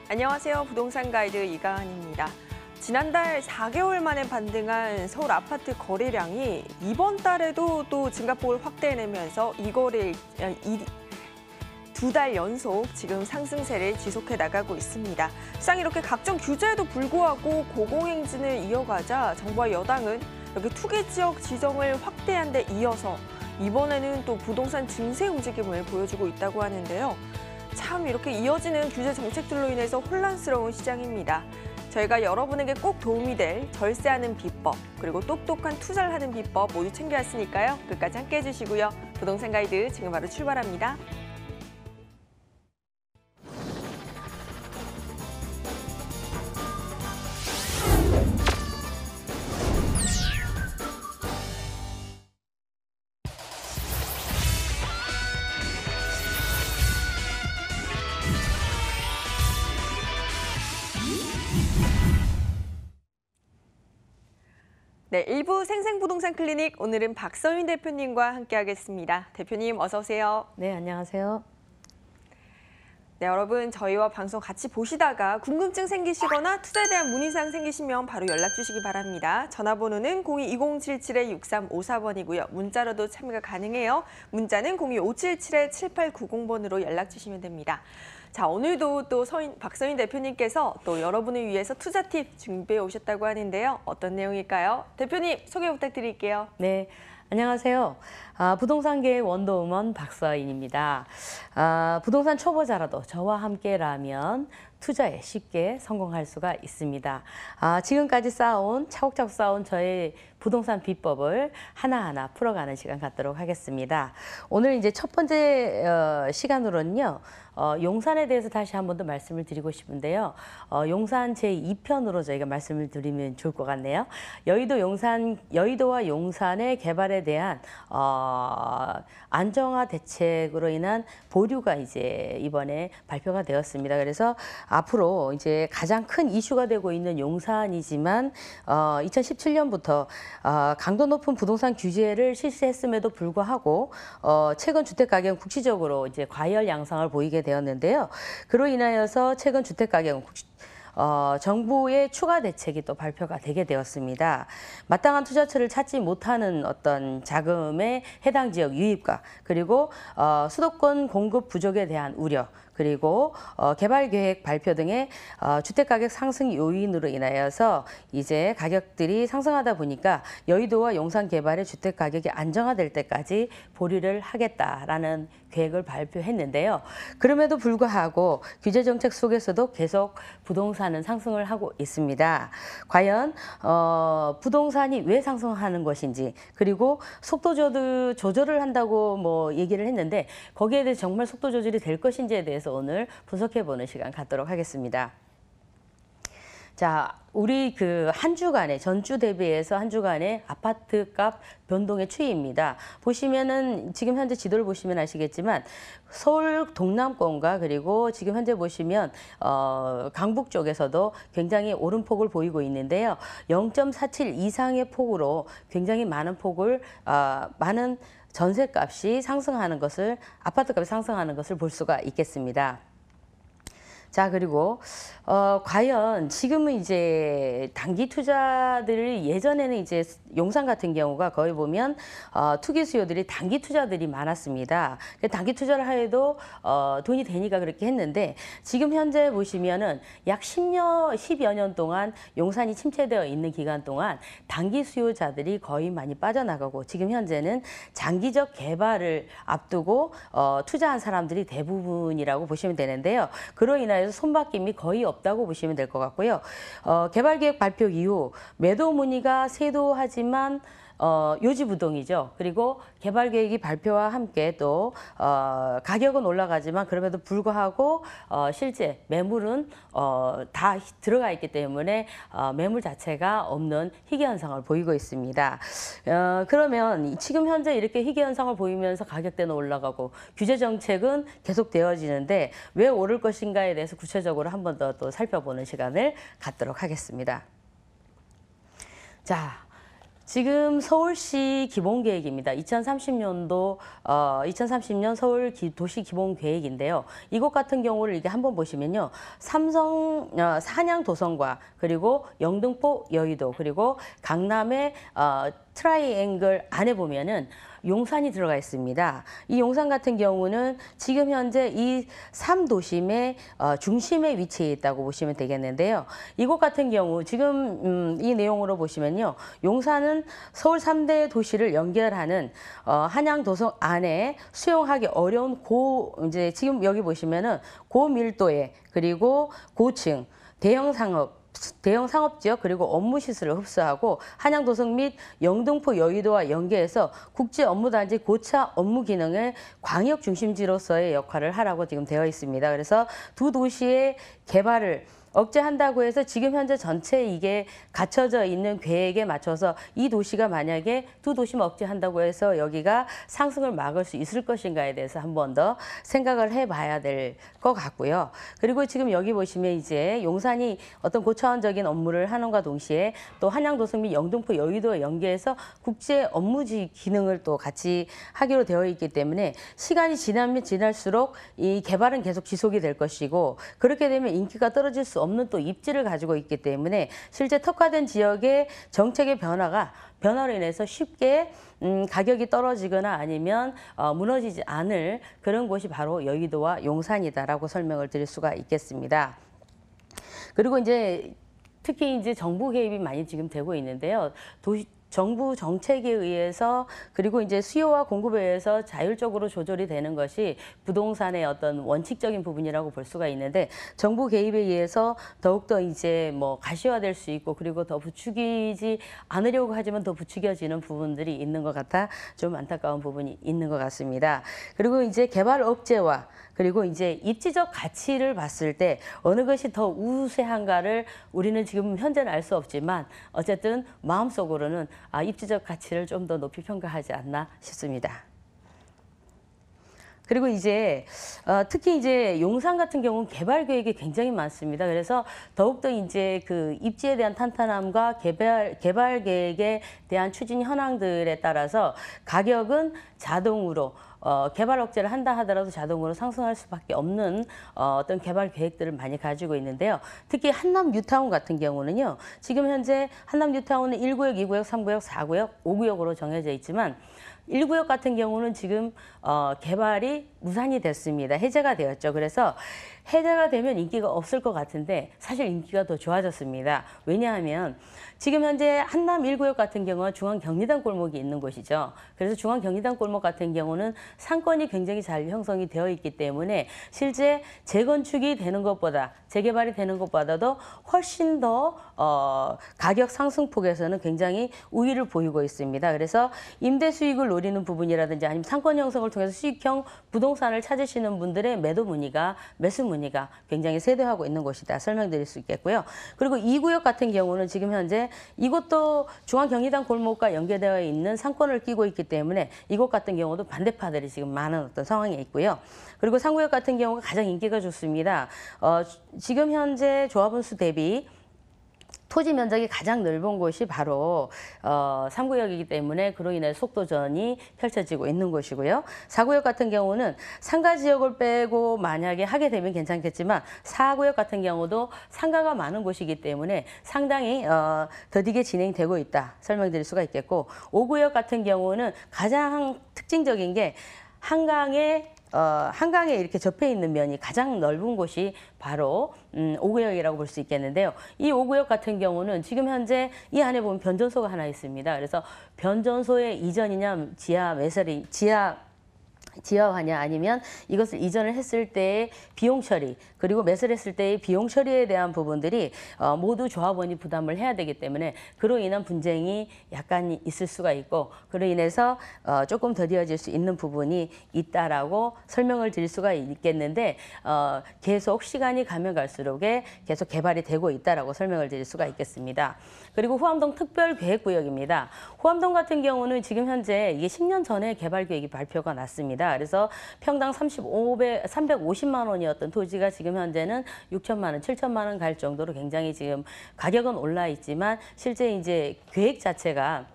안녕하세요. 부동산 가이드 이가은입니다. 지난달 4개월 만에 반등한 서울 아파트 거래량이 이번 달에도 또 증가폭을 확대해내면서 두 달 연속 지금 상승세를 지속해 나가고 있습니다. 시장 이렇게 각종 규제에도 불구하고 고공행진을 이어가자 정부와 여당은 이렇게 투기 지역 지정을 확대한 데 이어서 이번에는 또 부동산 증세 움직임을 보여주고 있다고 하는데요. 참 이렇게 이어지는 규제 정책들로 인해서 혼란스러운 시장입니다. 저희가 여러분에게 꼭 도움이 될 절세하는 비법, 그리고 똑똑한 투자를 하는 비법 모두 챙겨왔으니까요. 끝까지 함께해 주시고요. 부동산 가이드 지금 바로 출발합니다. 네, 일부 생생부동산 클리닉 오늘은 박서윤 대표님과 함께하겠습니다. 대표님 어서 오세요. 네, 안녕하세요. 네, 여러분 저희와 방송 같이 보시다가 궁금증 생기시거나 투자에 대한 문의사항 생기시면 바로 연락 주시기 바랍니다. 전화번호는 02-2077-6354번이고요. 문자로도 참여가 가능해요. 문자는 02-577-7890번으로 연락 주시면 됩니다. 자, 오늘도 또 박서윤 대표님께서 또 여러분을 위해서 투자 팁 준비해 오셨다고 하는데요. 어떤 내용일까요? 대표님 소개 부탁드릴게요. 네, 안녕하세요. 부동산계의 원더우먼 박서인입니다. 부동산 초보자라도 저와 함께라면 투자에 쉽게 성공할 수가 있습니다. 지금까지 차곡차곡 쌓아온 저의 부동산 비법을 하나하나 풀어가는 시간 갖도록 하겠습니다. 오늘 이제 첫 번째 시간으로는요. 용산에 대해서 다시 한 번 더 말씀을 드리고 싶은데요. 용산 제2편으로 저희가 말씀을 드리면 좋을 것 같네요. 여의도와 용산의 개발에 대한 안정화 대책으로 인한 보류가 이제 이번에 발표가 되었습니다. 그래서 앞으로 이제 가장 큰 이슈가 되고 있는 용산이지만 2017년부터 강도 높은 부동산 규제를 실시했음에도 불구하고 최근 주택 가격은 국시적으로 이제 과열 양상을 보이게 되었는데요. 그로 인하여서 최근 주택 가격은 정부의 추가 대책이 또 발표가 되게 되었습니다. 마땅한 투자처를 찾지 못하는 어떤 자금의 해당 지역 유입과 그리고 수도권 공급 부족에 대한 우려 그리고 개발 계획 발표 등의 주택 가격 상승 요인으로 인하여서 이제 가격들이 상승하다 보니까 여의도와 용산 개발의 주택 가격이 안정화될 때까지 보류를 하겠다라는 계획을 발표했는데요. 그럼에도 불구하고 규제 정책 속에서도 계속 부동산은 상승을 하고 있습니다. 과연 부동산이 왜 상승하는 것인지 그리고 속도 조절을 한다고 뭐 얘기를 했는데 거기에 대해 정말 속도 조절이 될 것인지에 대해서 오늘 분석해보는 시간 갖도록 하겠습니다. 자, 우리 그 한 주간의 전주 대비해서 한 주간의 아파트 값 변동의 추이입니다. 보시면은 지금 현재 지도를 보시면 아시겠지만 서울 동남권과 그리고 지금 현재 보시면 강북 쪽에서도 굉장히 오름폭을 보이고 있는데요. 0.47 이상의 폭으로 굉장히 많은 많은 전세값이 상승하는 것을 아파트값이 상승하는 것을 볼 수가 있겠습니다. 자, 그리고 과연 지금은 이제 단기 투자들이 예전에는 이제 용산 같은 경우가 거의 보면 투기 수요들이 단기 투자들이 많았습니다. 단기 투자를 해도 돈이 되니까 그렇게 했는데 지금 현재 보시면은 약 10여 년 동안 용산이 침체되어 있는 기간 동안 단기 수요자들이 거의 많이 빠져나가고 지금 현재는 장기적 개발을 앞두고 투자한 사람들이 대부분이라고 보시면 되는데요. 그로 인하여 손바뀜이 거의 없다고 보시면 될 것 같고요. 개발계획 발표 이후 매도 문의가 쇄도하지만 요지부동이죠. 그리고 개발계획이 발표와 함께 또 가격은 올라가지만 그럼에도 불구하고 실제 매물은 다 들어가 있기 때문에 매물 자체가 없는 희귀 현상을 보이고 있습니다. 그러면 지금 현재 이렇게 희귀 현상을 보이면서 가격대는 올라가고 규제 정책은 계속 되어지는데 왜 오를 것인가에 대해서 구체적으로 한 번 더 또 살펴보는 시간을 갖도록 하겠습니다. 자. 지금 서울시 기본계획입니다. 2030년 서울 도시 기본계획인데요. 이곳 같은 경우를 이게 한번 보시면요. 산양 도성과 그리고 영등포 여의도 그리고 강남의 트라이앵글 안에 보면은 용산이 들어가 있습니다. 이 용산 같은 경우는 지금 현재 이 3도심의 중심에 위치해 있다고 보시면 되겠는데요. 이곳 같은 경우 지금 이 내용으로 보시면요. 용산은 서울 3대 도시를 연결하는 한양 도성 안에 수용하기 어려운 이제 지금 여기 보시면은 고밀도의 그리고 고층 대형 상업지역 그리고 업무 시설을 흡수하고 한양도성 및 영등포 여의도와 연계해서 국제 업무단지 고차 업무 기능의 광역 중심지로서의 역할을 하라고 지금 되어 있습니다. 그래서 두 도시의 개발을 억제한다고 해서 지금 현재 전체 이게 갖춰져 있는 계획에 맞춰서 이 도시가 만약에 두 도시만 억제한다고 해서 여기가 상승을 막을 수 있을 것인가에 대해서 한 번 더 생각을 해봐야 될 것 같고요. 그리고 지금 여기 보시면 이제 용산이 어떤 고차원적인 업무를 하는과 동시에 또 한양도성 및 영등포 여의도와 연계해서 국제 업무지 기능을 또 같이 하기로 되어 있기 때문에 시간이 지나면 지날수록 이 개발은 계속 지속이 될 것이고 그렇게 되면 인기가 떨어질 수 없는 또 입지를 가지고 있기 때문에 실제 특화된 지역의 정책의 변화로 인해서 쉽게 가격이 떨어지거나 아니면 무너지지 않을 그런 곳이 바로 여의도와 용산이다라고 설명을 드릴 수가 있겠습니다. 그리고 이제 특히 이제 정부 개입이 많이 지금 되고 있는데요. 정부 정책에 의해서 그리고 이제 수요와 공급에 의해서 자율적으로 조절이 되는 것이 부동산의 어떤 원칙적인 부분이라고 볼 수가 있는데 정부 개입에 의해서 더욱더 이제 뭐 가시화될 수 있고 그리고 더 부추기지 않으려고 하지만 더 부추겨지는 부분들이 있는 것 같아 좀 안타까운 부분이 있는 것 같습니다. 그리고 이제 개발 억제와 그리고 이제 입지적 가치를 봤을 때 어느 것이 더 우세한가를 우리는 지금 현재는 알 수 없지만 어쨌든 마음속으로는 입지적 가치를 좀 더 높이 평가하지 않나 싶습니다. 그리고 이제 특히 이제 용산 같은 경우는 개발 계획이 굉장히 많습니다. 그래서 더욱더 이제 그 입지에 대한 탄탄함과 개발 계획에 대한 추진 현황들에 따라서 가격은 자동으로 개발 억제를 한다 하더라도 자동으로 상승할 수밖에 없는 어떤 개발 계획들을 많이 가지고 있는데요. 특히 한남 뉴타운 같은 경우는요. 지금 현재 한남 뉴타운은 1구역, 2구역, 3구역, 4구역, 5구역으로 정해져 있지만 1구역 같은 경우는 지금 개발이 무산이 됐습니다. 해제가 되었죠. 그래서 해제가 되면 인기가 없을 것 같은데 사실 인기가 더 좋아졌습니다. 왜냐하면 지금 현재 한남 1구역 같은 경우는 중앙경리단 골목이 있는 곳이죠. 그래서 중앙경리단 골목 같은 경우는 상권이 굉장히 잘 형성이 되어 있기 때문에 실제 재건축이 되는 것보다 재개발이 되는 것보다도 훨씬 더 가격 상승폭에서는 굉장히 우위를 보이고 있습니다. 그래서 임대 수익을 노리는 부분이라든지 아니면 상권 형성을 통해서 수익형 부동산을 찾으시는 분들의 매수 문의가 굉장히 세도하고 있는 곳이다 설명드릴 수 있겠고요. 그리고 2구역 같은 경우는 지금 현재 이곳도 중앙경리단 골목과 연계되어 있는 상권을 끼고 있기 때문에 이곳 같은 경우도 반대파들이 지금 많은 어떤 상황에 있고요. 그리고 3구역 같은 경우가 가장 인기가 좋습니다. 지금 현재 조합원 수 대비 토지 면적이 가장 넓은 곳이 바로 3구역이기 때문에 그로 인해 속도전이 펼쳐지고 있는 곳이고요. 4구역 같은 경우는 상가 지역을 빼고 만약에 하게 되면 괜찮겠지만 4구역 같은 경우도 상가가 많은 곳이기 때문에 상당히 더디게 진행되고 있다 설명드릴 수가 있겠고 5구역 같은 경우는 가장 특징적인 게 한강에 이렇게 접해 있는 면이 가장 넓은 곳이 바로 5구역이라고 볼 수 있겠는데요. 이 5구역 같은 경우는 지금 현재 이 안에 보면 변전소가 하나 있습니다. 그래서 변전소의 이전이냐 지하화냐 아니면 이것을 이전을 했을 때의 비용 처리 그리고 매수를 했을 때의 비용 처리에 대한 부분들이 모두 조합원이 부담을 해야 되기 때문에 그로 인한 분쟁이 약간 있을 수가 있고 그로 인해서 조금 더디어질 수 있는 부분이 있다라고 설명을 드릴 수가 있겠는데 계속 시간이 가면 갈수록 계속 개발이 되고 있다라고 설명을 드릴 수가 있겠습니다. 그리고 후암동 특별계획구역입니다. 후암동 같은 경우는 지금 현재 이게 10년 전에 개발 계획이 발표가 났습니다. 그래서 평당 350만 원이었던 토지가 지금 현재는 6천만 원, 7천만 원 갈 정도로 굉장히 지금 가격은 올라 있지만 실제 이제 계획 자체가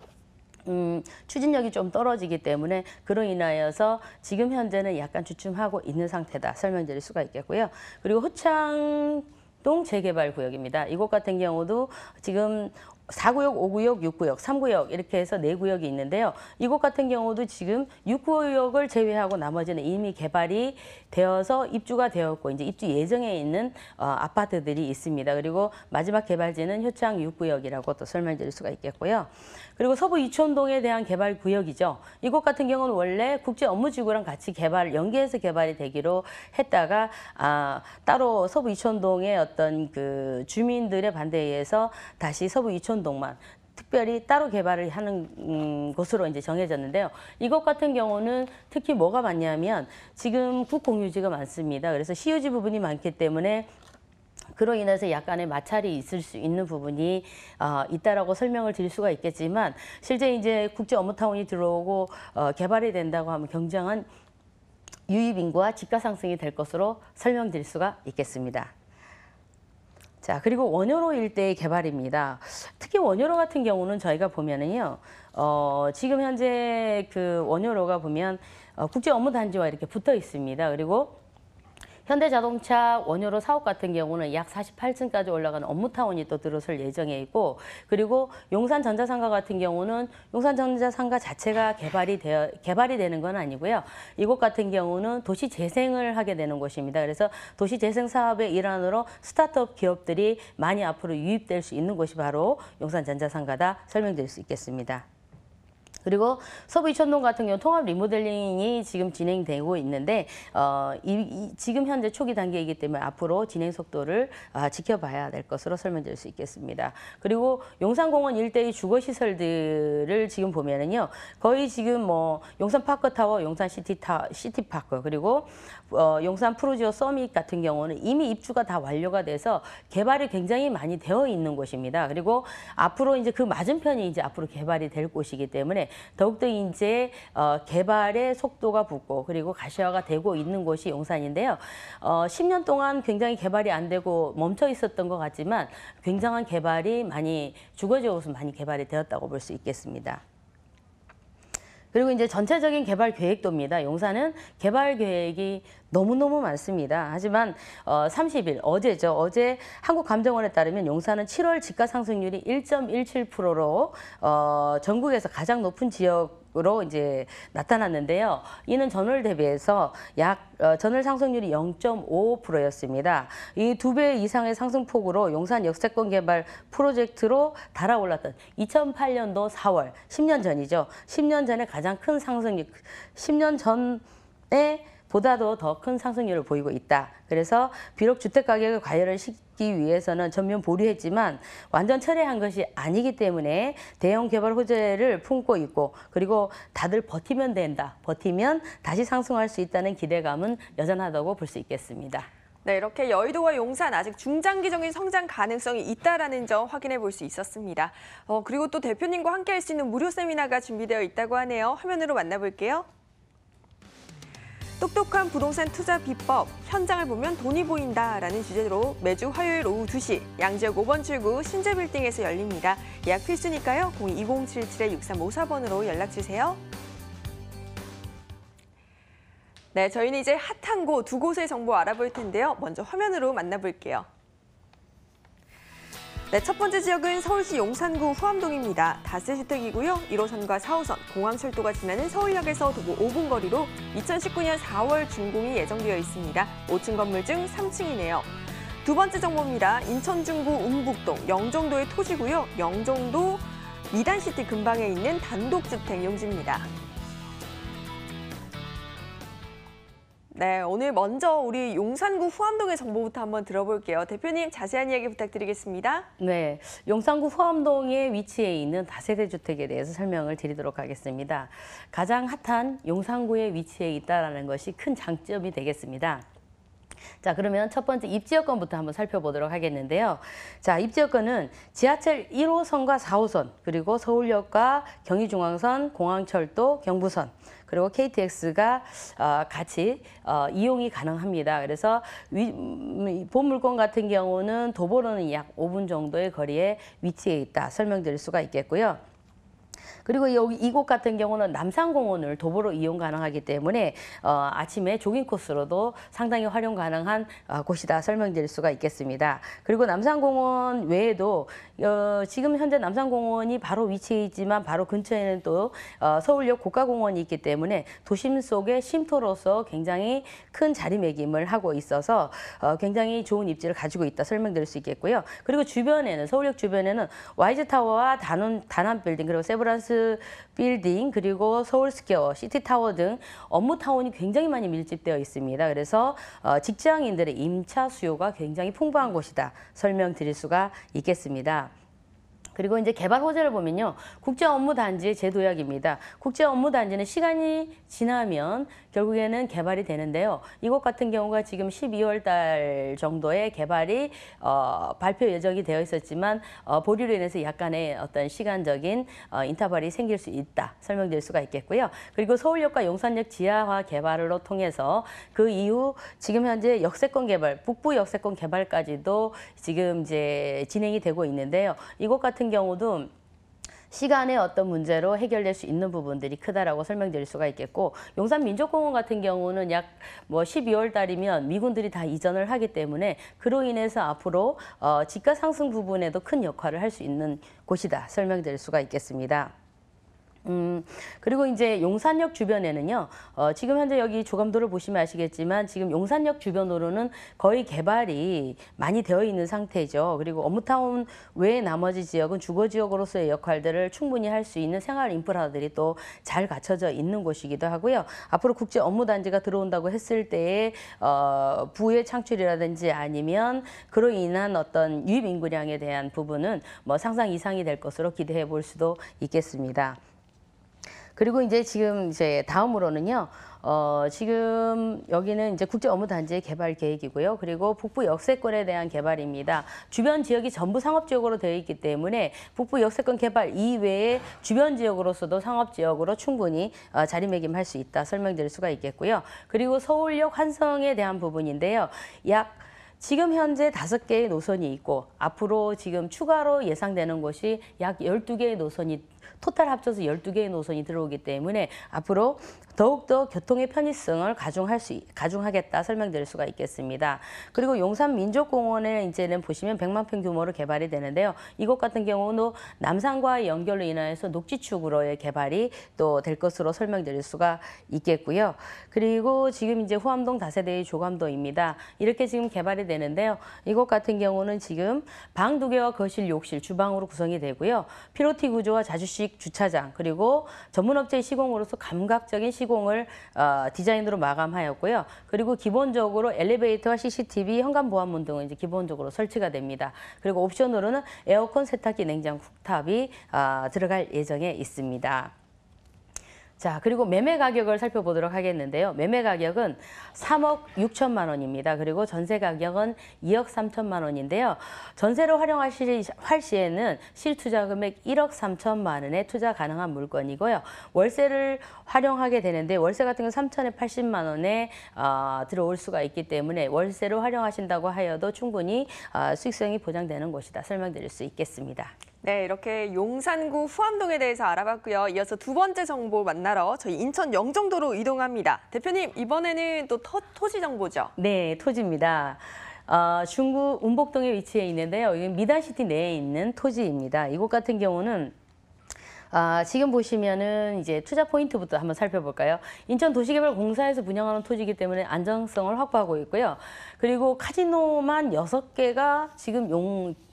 추진력이 좀 떨어지기 때문에 그로 인하여서 지금 현재는 약간 주춤하고 있는 상태다 설명드릴 수가 있겠고요. 그리고 호창동 재개발 구역입니다. 이곳 같은 경우도 지금 4구역, 5구역, 6구역, 3구역 이렇게 해서 4구역이 있는데요. 이곳 같은 경우도 지금 6구역을 제외하고 나머지는 이미 개발이 되어서 입주가 되었고 이제 입주 예정에 있는 아파트들이 있습니다. 그리고 마지막 개발지는 효창 6구역이라고 또 설명드릴 수가 있겠고요. 그리고 서부 이촌동에 대한 개발 구역이죠. 이곳 같은 경우는 원래 국제업무지구랑 같이 연계해서 개발이 되기로 했다가 따로 서부 이촌동의 어떤 그 주민들의 반대에 의해서 다시 서부 이촌동만 특별히 따로 개발을 하는 곳으로 이제 정해졌는데요. 이것 같은 경우는 특히 뭐가 많냐면 지금 국공유지가 많습니다. 그래서 시유지 부분이 많기 때문에 그로 인해서 약간의 마찰이 있을 수 있는 부분이 있다라고 설명을 드릴 수가 있겠지만 실제 이제 국제 업무타운이 들어오고 개발이 된다고 하면 굉장한 유입 인구와 집가 상승이 될 것으로 설명드릴 수가 있겠습니다. 자, 그리고 원효로 일대의 개발입니다. 특히 원효로 같은 경우는 저희가 보면은요, 지금 현재 그 원효로가 보면 국제 업무 단지와 이렇게 붙어 있습니다. 그리고 현대자동차 원효로 사업 같은 경우는 약 48층까지 올라가는 업무타운이 또 들어설 예정에 있고, 그리고 용산전자상가 같은 경우는 용산전자상가 자체가 개발이 되는 건 아니고요. 이곳 같은 경우는 도시재생을 하게 되는 곳입니다. 그래서 도시재생 사업의 일환으로 스타트업 기업들이 많이 앞으로 유입될 수 있는 곳이 바로 용산전자상가다 설명드릴 수 있겠습니다. 그리고 서부 이촌동 같은 경우 통합 리모델링이 지금 진행되고 있는데 지금 현재 초기 단계이기 때문에 앞으로 진행 속도를 지켜봐야 될 것으로 설명드릴 수 있겠습니다. 그리고 용산공원 일대의 주거시설들을 지금 보면은요, 거의 지금 뭐 용산 파크타워, 용산 시티파크, 그리고 용산 프루지오 서밋 같은 경우는 이미 입주가 다 완료가 돼서 개발이 굉장히 많이 되어 있는 곳입니다. 그리고 앞으로 이제 그 맞은편이 이제 앞으로 개발이 될 곳이기 때문에 더욱더 이제 개발의 속도가 붙고 그리고 가시화가 되고 있는 곳이 용산인데요. 10년 동안 굉장히 개발이 안 되고 멈춰 있었던 것 같지만 굉장한 개발이 많이 주거지역으로서 많이 개발이 되었다고 볼 수 있겠습니다. 그리고 이제 전체적인 개발 계획도입니다. 용산은 개발 계획이 너무너무 많습니다. 하지만 30일, 어제죠. 어제 한국감정원에 따르면 용산은 7월 집가 상승률이 1.17%로 전국에서 가장 높은 지역으로 이제 나타났는데요. 이는 전월 대비해서 전월 상승률이 0.55%였습니다. 이 2배 이상의 상승폭으로 용산 역세권 개발 프로젝트로 달아올랐던 2008년도 4월, 10년 전이죠. 10년 전에 가장 큰 상승률, 10년 전에 보다도 더 큰 상승률을 보이고 있다. 그래서 비록 주택가격을 과열을 시키기 위해서는 전면 보류했지만 완전 철회한 것이 아니기 때문에 대형 개발 호재를 품고 있고, 그리고 다들 버티면 된다. 버티면 다시 상승할 수 있다는 기대감은 여전하다고 볼 수 있겠습니다. 네, 이렇게 여의도와 용산 아직 중장기적인 성장 가능성이 있다라는 점 확인해 볼 수 있었습니다. 그리고 또 대표님과 함께 할 수 있는 무료 세미나가 준비되어 있다고 하네요. 화면으로 만나볼게요. 똑똑한 부동산 투자 비법, 현장을 보면 돈이 보인다라는 주제로 매주 화요일 오후 2시 양지역 5번 출구 신재빌딩에서 열립니다. 예약 필수니까요. 02-2077-6354번으로 연락주세요. 네, 저희는 이제 핫한 곳 두 곳의 정보 알아볼 텐데요. 먼저 화면으로 만나볼게요. 네, 첫 번째 지역은 서울시 용산구 후암동입니다. 다세주택이고요. 1호선과 4호선, 공항철도가 지나는 서울역에서 도보 5분 거리로 2019년 4월 준공이 예정되어 있습니다. 5층 건물 중 3층이네요. 두 번째 정보입니다. 인천 중구 운북동, 영종도의 토지고요. 영종도 미단시티 근방에 있는 단독주택 용지입니다. 네, 오늘 먼저 우리 용산구 후암동의 정보부터 한번 들어볼게요. 대표님, 자세한 이야기 부탁드리겠습니다. 네, 용산구 후암동에 위치해 있는 다세대 주택에 대해서 설명을 드리도록 하겠습니다. 가장 핫한 용산구에 위치해 있다는 것이 큰 장점이 되겠습니다. 자, 그러면 첫 번째 입지여건부터 한번 살펴보도록 하겠는데요. 자, 입지여건은 지하철 1호선과 4호선, 그리고 서울역과 경의중앙선, 공항철도, 경부선, 그리고 KTX가 같이 이용이 가능합니다. 그래서 본 물건 같은 경우는 도보로는 약 5분 정도의 거리에 위치해 있다 설명드릴 수가 있겠고요. 그리고 여기 이곳 같은 경우는 남산공원을 도보로 이용 가능하기 때문에 아침에 조깅 코스로도 상당히 활용 가능한 곳이다 설명드릴 수가 있겠습니다. 그리고 남산공원 외에도 지금 현재 남산공원이 바로 위치해 있지만 바로 근처에는 또 서울역 고가공원이 있기 때문에 도심 속의 쉼터로서 굉장히 큰 자리매김을 하고 있어서 굉장히 좋은 입지를 가지고 있다 설명드릴 수 있겠고요. 그리고 주변에는 서울역 주변에는 YG타워와 다남빌딩 그리고 세브란스 빌딩 그리고 서울스퀘어, 시티타워 등 업무타운이 굉장히 많이 밀집되어 있습니다. 그래서 직장인들의 임차 수요가 굉장히 풍부한 곳이다 설명드릴 수가 있겠습니다. 그리고 이제 개발 호재를 보면요. 국제업무단지의 재도약입니다. 국제업무단지는 시간이 지나면 결국에는 개발이 되는데요. 이곳 같은 경우가 지금 12월 달 정도에 개발이 발표 예정이 되어 있었지만 보류로 인해서 약간의 어떤 시간적인 인터벌이 생길 수 있다 설명드릴 수가 있겠고요. 그리고 서울역과 용산역 지하화 개발로 통해서 그 이후 지금 현재 역세권 개발, 북부 역세권 개발까지도 지금 이제 진행이 되고 있는데요. 이곳 같은 경우도 시간의 어떤 문제로 해결될 수 있는 부분들이 크다라고 설명드릴 수가 있겠고 용산민족공원 같은 경우는 약 12월 달이면 미군들이 다 이전을 하기 때문에 그로 인해서 앞으로 집가 상승 부분에도 큰 역할을 할 수 있는 곳이다 설명드릴 수가 있겠습니다. 그리고 이제 용산역 주변에는요, 지금 현재 여기 조감도를 보시면 아시겠지만 지금 용산역 주변으로는 거의 개발이 많이 되어 있는 상태죠. 그리고 업무타운 외의 나머지 지역은 주거지역으로서의 역할들을 충분히 할 수 있는 생활 인프라들이 또 잘 갖춰져 있는 곳이기도 하고요. 앞으로 국제 업무단지가 들어온다고 했을 때의 부의 창출이라든지 아니면 그로 인한 어떤 유입 인구량에 대한 부분은 상상 이상이 될 것으로 기대해 볼 수도 있겠습니다. 그리고 이제 지금 이제 다음으로는요. 지금 여기는 이제 국제업무단지의 개발 계획이고요. 그리고 북부 역세권에 대한 개발입니다. 주변 지역이 전부 상업지역으로 되어 있기 때문에 북부 역세권 개발 이외에 주변 지역으로서도 상업지역으로 충분히 자리매김할 수 있다 설명드릴 수가 있겠고요. 그리고 서울역 환성에 대한 부분인데요. 지금 현재 5개의 노선이 있고 앞으로 지금 추가로 예상되는 곳이 약 12개의 노선이 토탈 합쳐서 12개의 노선이 들어오기 때문에 앞으로 더욱더 교통의 편의성을 가중하겠다 설명드릴 수가 있겠습니다. 그리고 용산민족공원에 이제는 보시면 100만 평 규모로 개발이 되는데요. 이곳 같은 경우는 남산과의 연결로 인하여서 녹지축으로의 개발이 또 될 것으로 설명드릴 수가 있겠고요. 그리고 지금 이제 후암동 다세대의 조감도입니다. 이렇게 지금 개발이 되는데요. 이곳 같은 경우는 지금 방 2개와 거실, 욕실, 주방으로 구성이 되고요. 피로티 구조와 자주식 주차장 그리고 전문업체의 시공으로서 감각적인 시공을 디자인으로 마감하였고요. 그리고 기본적으로 엘리베이터와 CCTV, 현관보안문 등은 이제 기본적으로 설치가 됩니다. 그리고 옵션으로는 에어컨, 세탁기, 냉장, 쿡탑이 들어갈 예정에 있습니다. 자, 그리고 매매 가격을 살펴보도록 하겠는데요. 매매 가격은 3억 6천만 원입니다. 그리고 전세 가격은 2억 3천만 원인데요. 전세로 활용할 시에는 실투자 금액 1억 3천만 원에 투자 가능한 물건이고요. 월세를 활용하게 되는데 월세 같은 경우는 3,080만 원에 들어올 수가 있기 때문에 월세로 활용하신다고 하여도 충분히 수익성이 보장되는 곳이다 설명드릴 수 있겠습니다. 네, 이렇게 용산구 후암동에 대해서 알아봤고요. 이어서 두 번째 정보 만나러 저희 인천 영종도로 이동합니다. 대표님, 이번에는 또 토지 정보죠? 네, 토지입니다. 중구 운복동에 위치해 있는데요. 여기 미단시티 내에 있는 토지입니다. 이곳 같은 경우는 지금 보시면은 이제 투자 포인트부터 한번 살펴볼까요? 인천도시개발공사에서 분양하는 토지이기 때문에 안정성을 확보하고 있고요. 그리고 카지노만 6개가 지금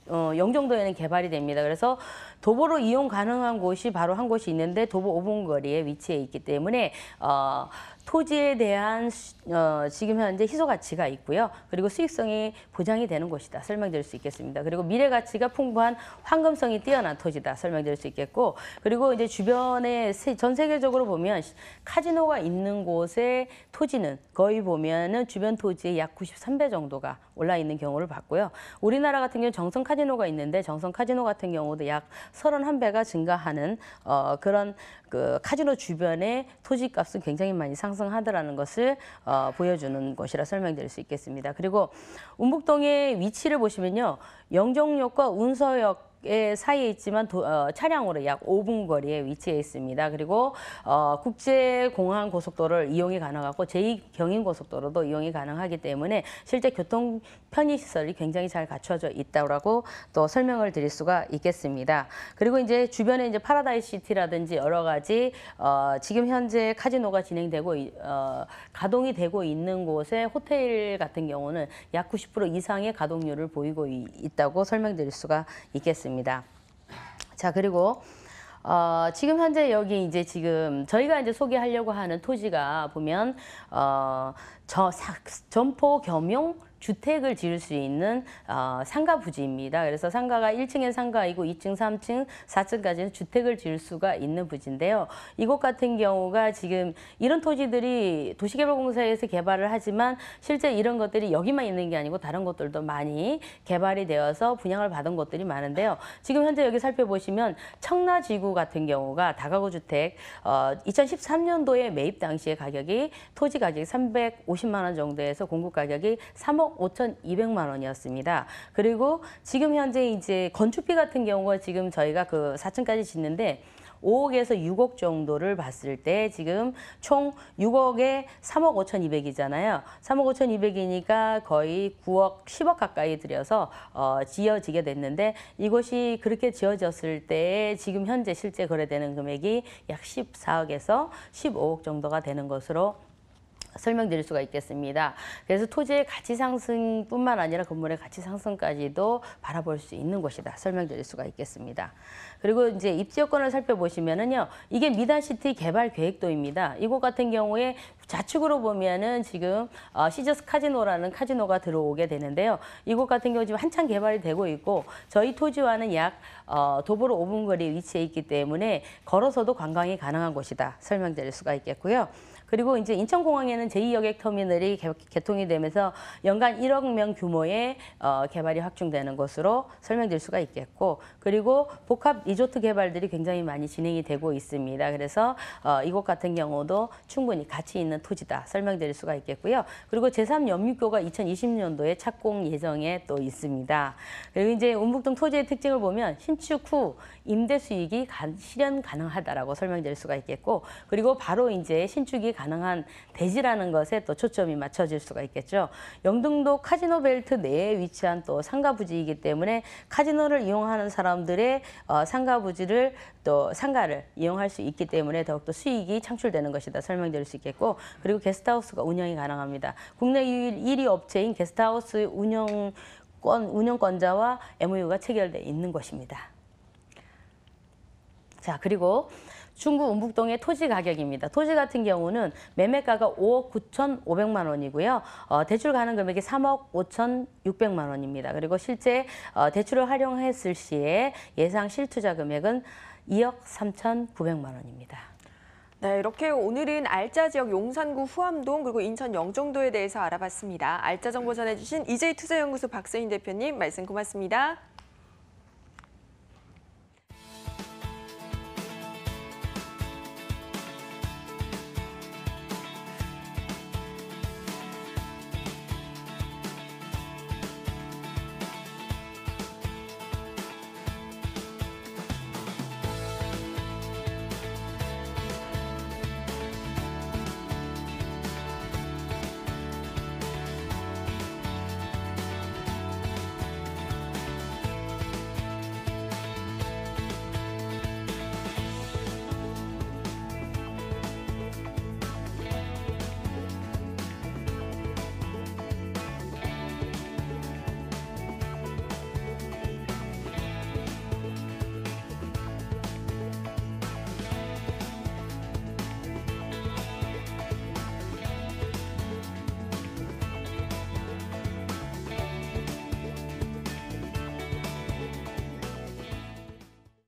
영종도에는 개발이 됩니다. 그래서 도보로 이용 가능한 곳이 바로 한 곳이 있는데 도보 5분 거리에 위치해 있기 때문에 토지에 대한 지금 현재 희소 가치가 있고요. 그리고 수익성이 보장이 되는 곳이다 설명드릴 수 있겠습니다. 그리고 미래 가치가 풍부한 황금성이 뛰어난 토지다 설명드릴 수 있겠고, 그리고 이제 주변에 전 세계적으로 보면 카지노가 있는 곳의 토지는 거의 보면은 주변 토지의 약 93배 정도가 올라 있는 경우를 봤고요. 우리나라 같은 경우 정성 카지노가 있는데 정성 카지노 같은 경우도 약 31배가 증가하는 그런 그 카지노 주변의 토지 값은 굉장히 많이 상승하더라는 것을 보여주는 것이라 설명드릴 수 있겠습니다. 그리고 운북동의 위치를 보시면요. 영종역과 운서역 지역의 사이에 있지만 차량으로 약 5분 거리에 위치해 있습니다. 그리고 국제공항 고속도로를 이용이 가능하고 제2경인 고속도로도 이용이 가능하기 때문에 실제 교통 편의시설이 굉장히 잘 갖춰져 있다고 또 설명을 드릴 수가 있겠습니다. 그리고 이제 주변에 이제 파라다이스 시티라든지 여러 가지 지금 현재 카지노가 진행되고 가동이 되고 있는 곳에 호텔 같은 경우는 약 90% 이상의 가동률을 보이고 있다고 설명드릴 수가 있겠습니다. 자, 그리고 지금 현재 여기 이제 지금 저희가 이제 소개하려고 하는 토지가 보면 점포 겸용 주택을 지을 수 있는 상가 부지입니다. 그래서 상가가 1층엔 상가이고 2층, 3층, 4층까지는 주택을 지을 수가 있는 부지인데요. 이곳 같은 경우가 지금 이런 토지들이 도시개발공사에서 개발을 하지만 실제 이런 것들이 여기만 있는 게 아니고 다른 곳들도 많이 개발이 되어서 분양을 받은 곳들이 많은데요. 지금 현재 여기 살펴보시면 청라지구 같은 경우가 다가구 주택 2013년도에 매입 당시의 가격이 토지 가격이 350만 원 정도에서 공급 가격이 3억 5,200만 원이었습니다. 그리고 지금 현재 이제 건축비 같은 경우가 지금 저희가 그 4층까지 짓는데 5억에서 6억 정도를 봤을 때 지금 총 6억에 3억 5,200이잖아요. 3억 5,200이니까 거의 9억, 10억 가까이 들여서 지어지게 됐는데 이곳이 그렇게 지어졌을 때 지금 현재 실제 거래되는 금액이 약 14억에서 15억 정도가 되는 것으로 설명드릴 수가 있겠습니다. 그래서 토지의 가치 상승뿐만 아니라 건물의 가치 상승까지도 바라볼 수 있는 곳이다. 설명드릴 수가 있겠습니다. 그리고 이제 입지 여건을 살펴보시면은요, 이게 미단시티 개발 계획도입니다. 이곳 같은 경우에 좌측으로 보면은 지금 시저스 카지노라는 카지노가 들어오게 되는데요. 이곳 같은 경우 지금 한창 개발이 되고 있고 저희 토지와는 약 도보로 5분 거리에 위치해 있기 때문에 걸어서도 관광이 가능한 곳이다. 설명드릴 수가 있겠고요. 그리고 이제 인천공항에는 제2여객 터미널이 개통이 되면서 연간 1억 명 규모의 개발이 확충되는 것으로 설명드릴 수가 있겠고, 그리고 복합 리조트 개발들이 굉장히 많이 진행이 되고 있습니다. 그래서 이곳 같은 경우도 충분히 가치 있는 토지다 설명드릴 수가 있겠고요. 그리고 제3연립교가 2020년도에 착공 예정에 또 있습니다. 그리고 이제 운북동 토지의 특징을 보면 신축 후 임대 수익이 실현 가능하다라고 설명드릴 수가 있겠고, 그리고 바로 이제 신축이 가능한 대지라는 것에 또 초점이 맞춰질 수가 있겠죠. 영등도 카지노 벨트 내에 위치한 또 상가 부지이기 때문에 카지노를 이용하는 사람들의 상가 부지를 또 상가를 이용할 수 있기 때문에 더욱더 수익이 창출되는 것이다 설명드릴 수 있겠고, 그리고 게스트하우스가 운영이 가능합니다. 국내 유일 1위 업체인 게스트하우스 운영권자와 MOU가 체결되어 있는 곳입니다. 자, 그리고 중구 운북동의 토지 가격입니다. 토지 같은 경우는 매매가가 5억 9,500만 원이고요. 대출 가능 금액이 3억 5,600만 원입니다. 그리고 실제 대출을 활용했을 시에 예상 실투자 금액은 2억 3,900만 원입니다. 네, 이렇게 오늘은 알짜 지역 용산구 후암동 그리고 인천 영종도에 대해서 알아봤습니다. 알짜 정보 전해주신 EJ투자연구소 박세인 대표님 말씀 고맙습니다.